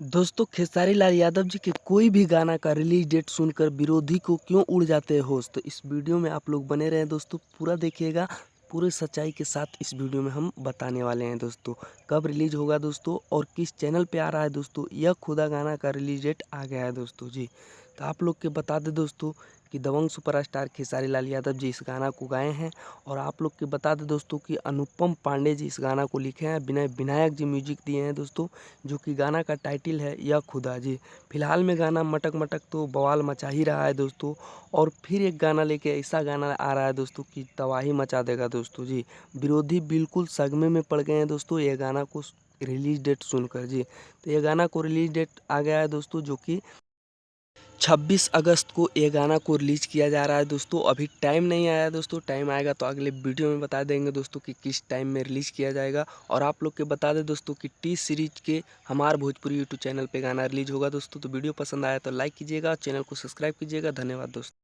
दोस्तों खेसारी लाल यादव जी के कोई भी गाना का रिलीज डेट सुनकर विरोधी को क्यों उड़ जाते हैं होश। तो इस वीडियो में आप लोग बने रहें दोस्तों, पूरा देखिएगा। पूरे सच्चाई के साथ इस वीडियो में हम बताने वाले हैं दोस्तों कब रिलीज होगा दोस्तों और किस चैनल पे आ रहा है दोस्तों। यह खुदा गाना का रिलीज डेट आ गया है दोस्तों जी। तो आप लोग के बता दें दोस्तों कि दबंग सुपरस्टार खेसारी लाल यादव जी इस गाना को गाए हैं। और आप लोग के बता दें दोस्तों कि अनुपम पांडे जी इस गाना को लिखे हैं, विनायक जी म्यूजिक दिए हैं दोस्तों। जो कि गाना का टाइटल है या खुदा जी। फिलहाल में गाना मटक मटक तो बवाल मचा ही रहा है दोस्तों। और फिर एक गाना लेके ऐसा गाना आ रहा है दोस्तों कि तबाही मचा देगा दोस्तों जी। विरोधी बिल्कुल सदमे में पड़ गए हैं दोस्तों ये गाना को रिलीज डेट सुनकर जी। तो ये गाना को रिलीज डेट आ गया है दोस्तों, जो कि 26 अगस्त को ये गाना को रिलीज़ किया जा रहा है दोस्तों। अभी टाइम नहीं आया है दोस्तों, टाइम आएगा तो अगले वीडियो में बता देंगे दोस्तों कि किस टाइम में रिलीज़ किया जाएगा। और आप लोग के बता दें दोस्तों कि टी सीरीज के हमार भोजपुरी यूट्यूब चैनल पे गाना रिलीज़ होगा दोस्तों। तो वीडियो पसंद आया तो लाइक कीजिएगा, चैनल को सब्सक्राइब कीजिएगा। धन्यवाद दोस्तों।